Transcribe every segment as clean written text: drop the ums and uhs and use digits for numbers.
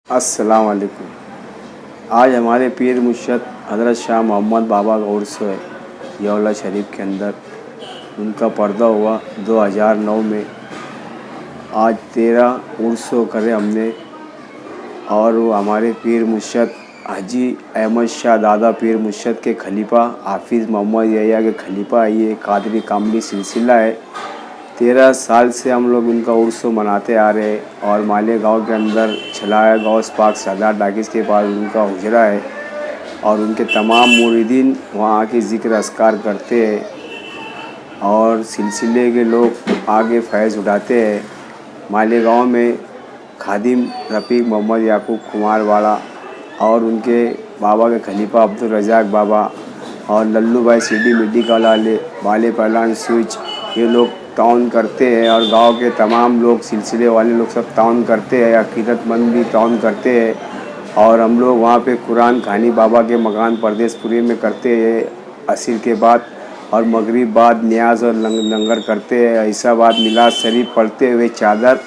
अस्सलाम वालेकुम। आज हमारे पीर मुर्शद हज़रत शाह मोहम्मद बाबा का उर्स है यौला शरीफ के अंदर। उनका पर्दा हुआ 2009 में। आज 13 उर्स करे हमने, और वो हमारे पीर मुर्शद हाजी अहमद शाह दादा पीर मुर्शद के खलीफा हाफिज़ मोहम्मद यहिया के खलीफा। ये कादरी कामली सिलसिला है। 13 साल से हम लोग उनका उर्स मनाते आ रहे हैं। और मालेगांव के अंदर छलाया गौस पाक सरदार डाकिस के पास उनका हुजरा है, और उनके तमाम मुरीदीन वहाँ आके ज़िक्र अस्कार करते हैं, और सिलसिले के लोग आगे फैज़ उठाते हैं। मालेगांव में खादिम रफ़ीक मोहम्मद याकूब कुमारवाड़ा और उनके बाबा के खलीफा अब्दुल रज़ाक बाबा और लल्लू भाई सीडी मिट्टी का वाले पहलान स्विच, ये लोग ताउन करते हैं। और गांव के तमाम लोग, सिलसिले वाले लोग सब ताउन करते हैं। अकीदतमंद भी ताउन करते हैं। और हम लोग वहाँ पे कुरान खानी बाबा के मकान परदेसपुरी में करते हैं असर के बाद, और मगरिब बाद न्याज और लंगर करते हैं। ऐसा बाद मिलाद शरीफ पढ़ते हुए चादर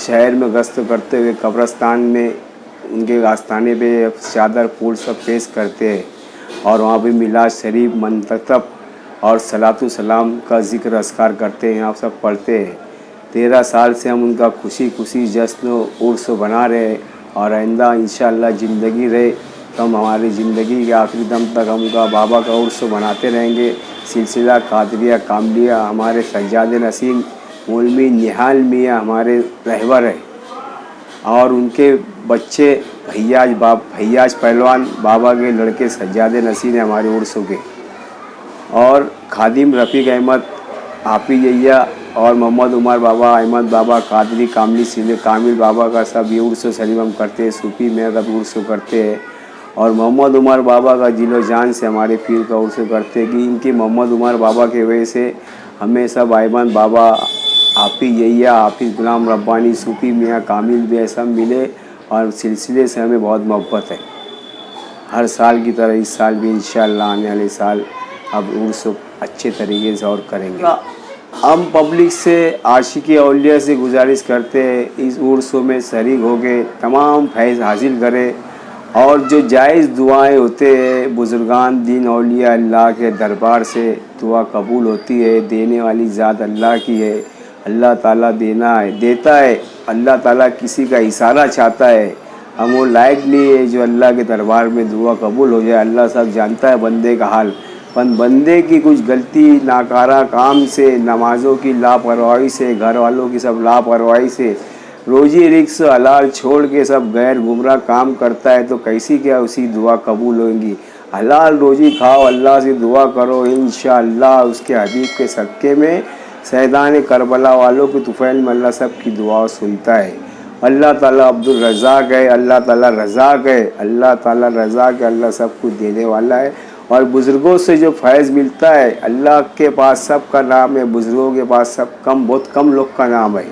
शहर में गश्त करते हुए कब्रस्तान में उनके आस्थाने पे चादर फूल सब पेश करते हैं। और वहाँ पे मिलाद शरीफ मंतखब और सलातु सलाम का ज़िक्र अस्कार करते हैं, आप सब पढ़ते हैं। 13 साल से हम उनका खुशी जश्न उर्स बना रहे हैं, और आइंदा इंशाअल्लाह ज़िंदगी रहे तो हम हमारी ज़िंदगी के आखिरी दम तक हम उनका बाबा का उर्स बनाते रहेंगे। सिलसिला कादरिया कामलिया हमारे सज्जाद नसीम मौलवी निहाल मियाँ हमारे रहबर है, और उनके बच्चे भैयाज पहलवान बाबा के लड़के सज्जाद नसीम हैं हमारे उर्सों के। और खादिम रफ़ीक अहमद हाफिज़ यहिया और मोहम्मद उमर बाबा अहमद बाबा कादरी कामली सीधे कामिल बाबा का सब ये उर्स शरीफ हम करते हैं। सूफी में का उर्स करते हैं, और मोहम्मद उमर बाबा का जिलो जान से हमारे पीर का उर्स करते हैं कि इनकी मोहम्मद उमर बाबा के वजह से हमें सब अहमद बाबा हाफिज़ यहिया हाफिज़ गुलाम रब्बानी सूफी मियाँ कामिल भी सब मिले, और सिलसिले से हमें बहुत मोहब्बत है। हर साल की तरह इस साल भी इंशाअल्लाह आने वाले साल अब उर्स अच्छे तरीके से और करेंगे। हम पब्लिक से आशिकी औलिया से गुजारिश करते हैं इस उर्सों में शरीक हो के तमाम फैज़ हासिल करें, और जो जायज़ दुआएं होते हैं बुज़ुर्गान दीन औलिया अल्लाह के दरबार से दुआ कबूल होती है। देने वाली ज़ात अल्लाह की है। अल्लाह ताला देता है। अल्लाह ताला किसी का इशारा चाहता है। हम वो लायक नहीं है जो अल्लाह के दरबार में दुआ कबूल हो जाए। अल्लाह सब जानता है बंदे का हाल, बंदे की कुछ गलती नाकारा काम से, नमाज़ों की लापरवाही से, घर वालों की सब लापरवाही से, रोजी रिक्स हलाल छोड़ के सब गैर गुमराह काम करता है, तो कैसी क्या उसी दुआ कबूल होंगी। हलाल रोजी खाओ, अल्लाह से दुआ करो, इंशाअल्लाह उसके हबीब के सदक़े में सैदान करबला वालों के तुफ़ैल में अल्लाह सब की दुआ सुनता है। अल्लाह ताला अब्दुल रज़ाक है, अल्लाह ताला रज़ाक है, अल्लाह ताला रज़ाक है, अल्लाह सब कुछ देने वाला है। और बुज़ुर्गों से जो फैज़ मिलता है, अल्लाह के पास सब का नाम है, बुज़ुर्गों के पास सब बहुत कम लोग का नाम है।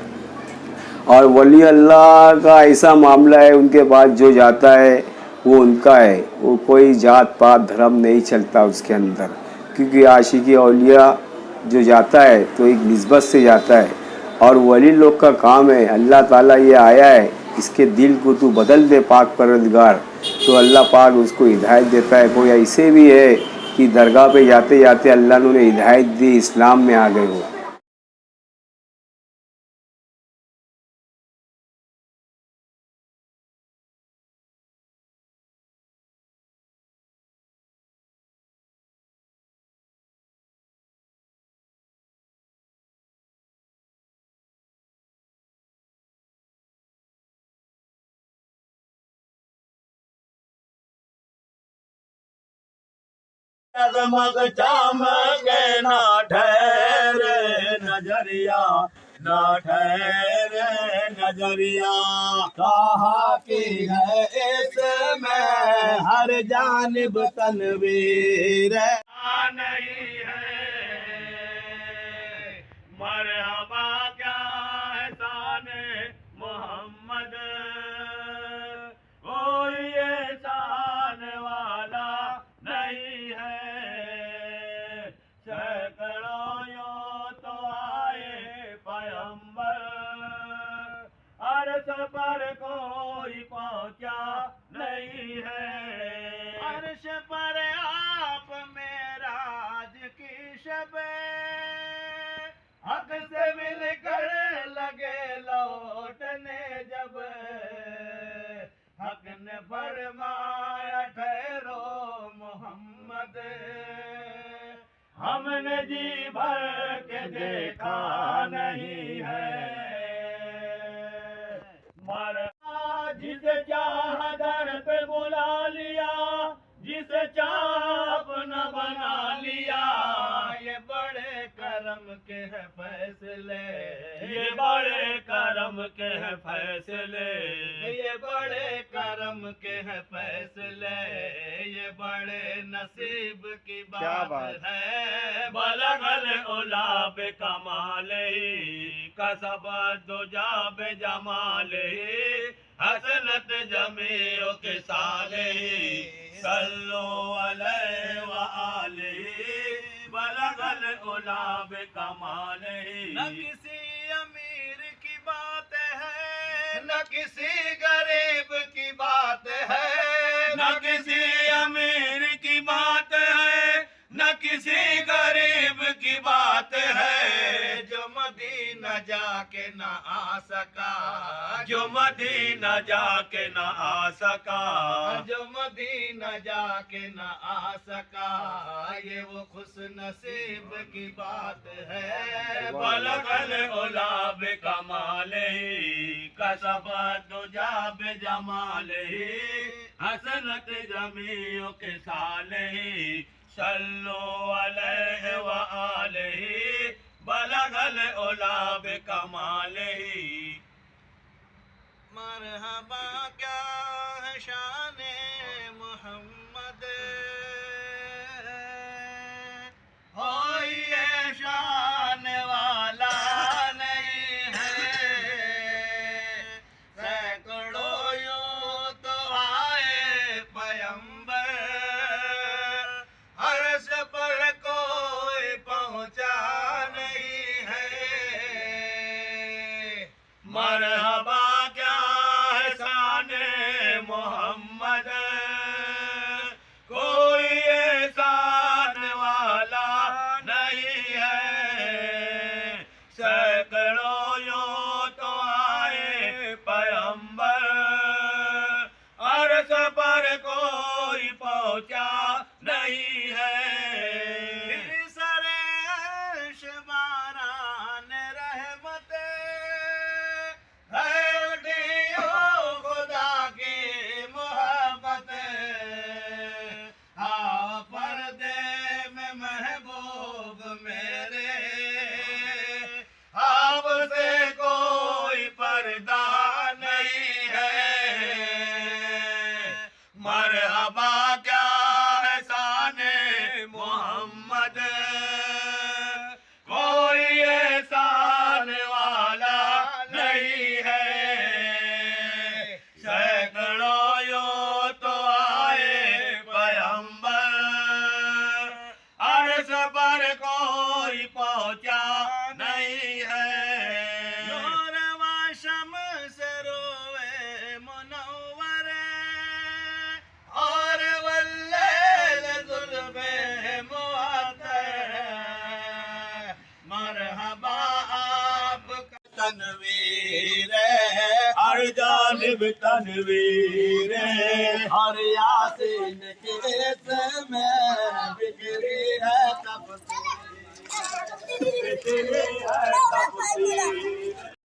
और वली अल्लाह का ऐसा मामला है, उनके पास जो जाता है वो उनका है। वो कोई जात पात धर्म नहीं चलता उसके अंदर, क्योंकि आशिकी औलिया जो जाता है तो एक निस्बत से जाता है। और वली लोग का काम है, अल्लाह ताला ये आया है इसके दिल को तू बदल दे पाक परवरदिगार, तो अल्लाह पाक उसको हिदायत देता है। कोई ऐसे भी है कि दरगाह पे जाते जाते अल्लाह ने हिदायत दी, इस्लाम में आ गए हो। जगमग चमके ना ठहरे नजरिया, ना ठहरे नजरिया। कहा की है इसमें हर जानिब तनवीर नहीं है। मरहबा क्या है शाने मोहम्मद, कोई एहसान वाला नहीं है। सैकड़ों यूं तो आए पैगंबर, अर्श पर कोई पहुंचा जब हक ने फरमाया ठहरो मोहम्मद, हमने जी भर के देखा नहीं है। मरा जिसे चाह दर पे बुला लिया, जिसे चाह अपना बना लिया, ये बड़े करम के हैं फैसले, ये बड़े करम के हैं फैसले, ये बड़े करम के हैं फैसले, ये बड़े नसीब की बात है। बलगल उला बे कमाले कसब दुजा बे जमाले, हसनत जमीओ के साले, सल्लो अलैहि व आलिहि, बलगल उला बे कमाले। न किसी अमीर की बात है, न किसी गरीब की बात है, न किसी अमीर की बात है, न किसी गरीब की बात है। जो मदीना जाके न आ सका, जो मदीना जाके न आ सका, जो मदीना जाके न आ सका, ये वो खुश नसीब की बात है। बलगल उला बे कमाले कसब दुजा बे जमाले, हसनत जमीओ के साले, सल्लो अलैहि व आलिहि, बलगल उला बे कमाले। मरहबा क्या है शाने मोहम्मद, हो ये शान वाला नहीं है। सैकड़ों यूं तो आए पैगंबर, अर्श पर कोई पहुंचा नहीं है। मरहबा क्या है शाने मोहम्मद, कोई एहसान वाला नहीं है। सैकड़ों यूं तो आए पैगंबर, अर्श पर कोई पहुंचा नहीं है। सरेश बारान रहमत है उठियो खुदा की मोहब्बत, हाँ पर्दे में महबूब मेरे, आपसे कोई पर्दा नहीं है। मरहबा क्या है शाने मोहम्मद, कोई एहसान वाला नहीं है। सैकड़ों यूं तो आए पैगंबर, अर्श पर कोई पहुंचा नहीं है। नूरवा शम्स रोए मुनव्वर, और वल्लैल ज़ुल्फ़े मुअत्तर, मरहबा आपका तनवीर है, हर जानिब तनवीर है। हर यासीन के में बिखरी है तफसीर, बिखरी है तफसीर।